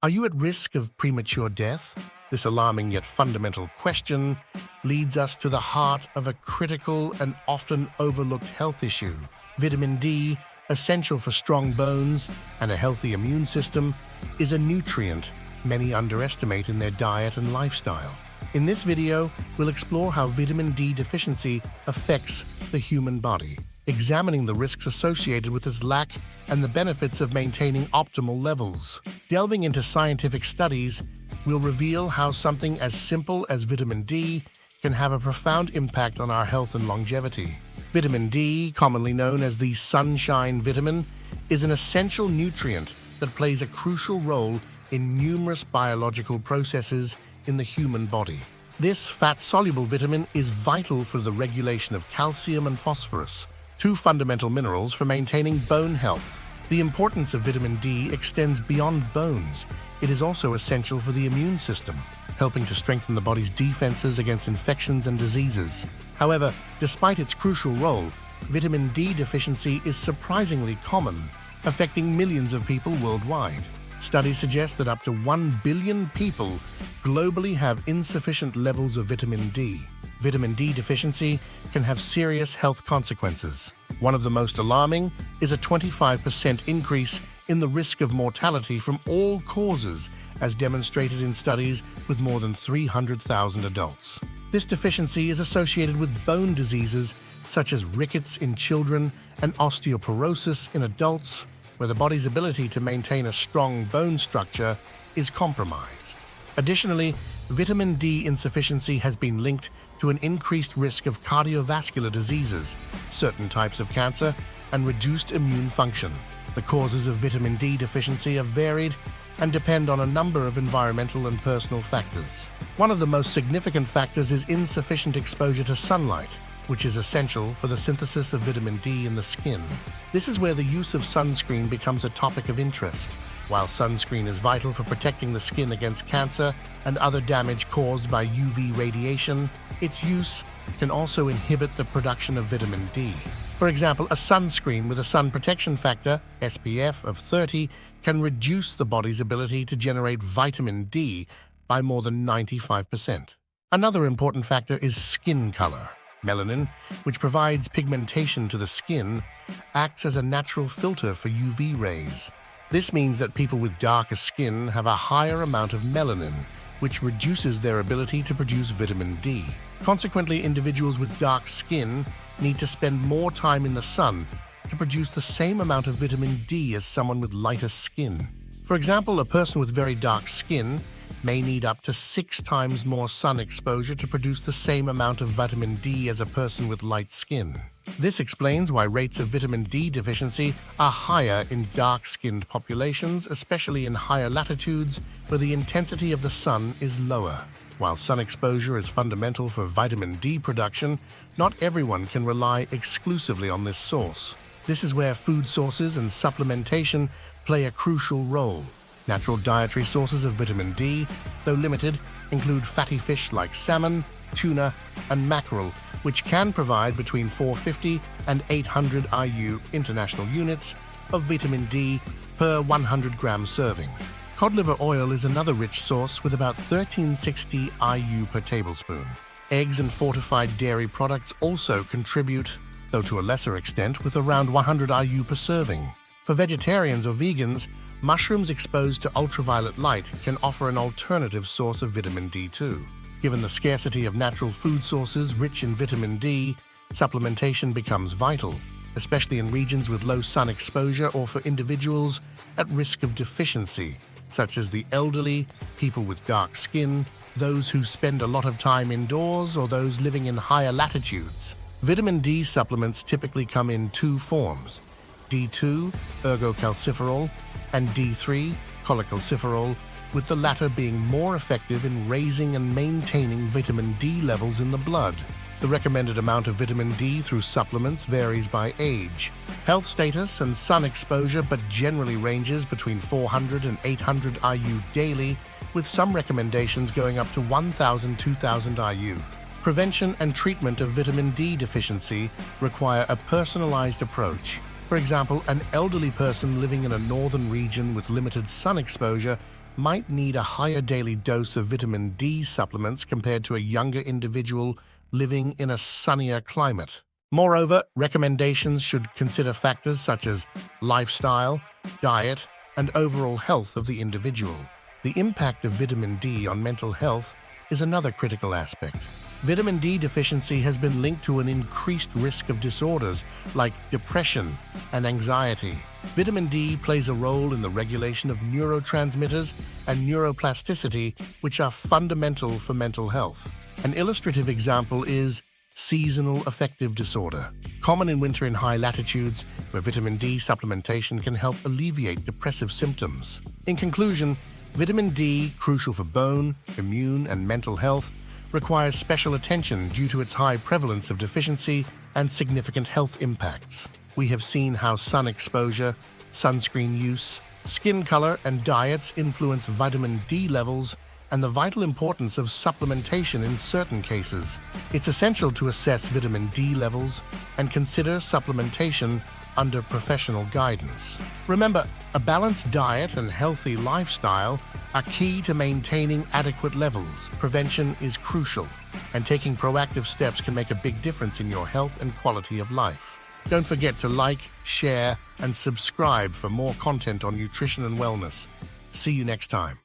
Are you at risk of premature death? This alarming yet fundamental question leads us to the heart of a critical and often overlooked health issue. Vitamin D, essential for strong bones and a healthy immune system, is a nutrient many underestimate in their diet and lifestyle. In this video, we'll explore how vitamin D deficiency affects the human body, examining the risks associated with its lack and the benefits of maintaining optimal levels. Delving into scientific studies, we'll reveal how something as simple as vitamin D can have a profound impact on our health and longevity. Vitamin D, commonly known as the sunshine vitamin, is an essential nutrient that plays a crucial role in numerous biological processes in the human body. This fat-soluble vitamin is vital for the regulation of calcium and phosphorus, two fundamental minerals for maintaining bone health. The importance of vitamin D extends beyond bones. It is also essential for the immune system, helping to strengthen the body's defenses against infections and diseases. However, despite its crucial role, vitamin D deficiency is surprisingly common, affecting millions of people worldwide. Studies suggest that up to 1 billion people globally have insufficient levels of vitamin D. Vitamin D deficiency can have serious health consequences. One of the most alarming is a 25% increase in the risk of mortality from all causes, as demonstrated in studies with more than 300,000 adults. This deficiency is associated with bone diseases such as rickets in children and osteoporosis in adults, where the body's ability to maintain a strong bone structure is compromised. Additionally, vitamin D insufficiency has been linked to an increased risk of cardiovascular diseases, certain types of cancer, and reduced immune function. The causes of vitamin D deficiency are varied and depend on a number of environmental and personal factors. One of the most significant factors is insufficient exposure to sunlight, which is essential for the synthesis of vitamin D in the skin. This is where the use of sunscreen becomes a topic of interest. While sunscreen is vital for protecting the skin against cancer and other damage caused by UV radiation, its use can also inhibit the production of vitamin D. For example, a sunscreen with a sun protection factor, SPF, of 30 can reduce the body's ability to generate vitamin D by more than 95%. Another important factor is skin color. Melanin, which provides pigmentation to the skin, acts as a natural filter for UV rays. This means that people with darker skin have a higher amount of melanin, which reduces their ability to produce vitamin D. Consequently, individuals with dark skin need to spend more time in the sun to produce the same amount of vitamin D as someone with lighter skin. For example, a person with very dark skin may need up to 6 times more sun exposure to produce the same amount of vitamin D as a person with light skin. This explains why rates of vitamin D deficiency are higher in dark-skinned populations, especially in higher latitudes where the intensity of the sun is lower. While sun exposure is fundamental for vitamin D production, not everyone can rely exclusively on this source. This is where food sources and supplementation play a crucial role. Natural dietary sources of vitamin D, though limited, include fatty fish like salmon, tuna, and mackerel, which can provide between 450 and 800 IU international units of vitamin D per 100-gram serving. Cod liver oil is another rich source with about 1360 IU per tablespoon. Eggs and fortified dairy products also contribute, though to a lesser extent, with around 100 IU per serving. For vegetarians or vegans, mushrooms exposed to ultraviolet light can offer an alternative source of vitamin D2. Given the scarcity of natural food sources rich in vitamin D, supplementation becomes vital, especially in regions with low sun exposure or for individuals at risk of deficiency, such as the elderly, people with dark skin, those who spend a lot of time indoors, or those living in higher latitudes. Vitamin D supplements typically come in 2 forms: D2, ergocalciferol, and D3, cholecalciferol, with the latter being more effective in raising and maintaining vitamin D levels in the blood. The recommended amount of vitamin D through supplements varies by age, health status, and sun exposure, but generally ranges between 400 and 800 IU daily, with some recommendations going up to 1,000–2,000 IU. Prevention and treatment of vitamin D deficiency require a personalized approach. For example, an elderly person living in a northern region with limited sun exposure might need a higher daily dose of vitamin D supplements compared to a younger individual living in a sunnier climate. Moreover, recommendations should consider factors such as lifestyle, diet, and overall health of the individual. The impact of vitamin D on mental health is another critical aspect. Vitamin D deficiency has been linked to an increased risk of disorders like depression and anxiety. Vitamin D plays a role in the regulation of neurotransmitters and neuroplasticity, which are fundamental for mental health. An illustrative example is seasonal affective disorder, common in winter in high latitudes, where vitamin D supplementation can help alleviate depressive symptoms. In conclusion, vitamin D, crucial for bone, immune, and mental health, requires special attention due to its high prevalence of deficiency and significant health impacts. We have seen how sun exposure, sunscreen use, skin color, and diets influence vitamin D levels and the vital importance of supplementation in certain cases. It's essential to assess vitamin D levels and consider supplementation under professional guidance. Remember, a balanced diet and healthy lifestyle are key to maintaining adequate levels. Prevention is crucial, and taking proactive steps can make a big difference in your health and quality of life. Don't forget to like, share, and subscribe for more content on nutrition and wellness. See you next time.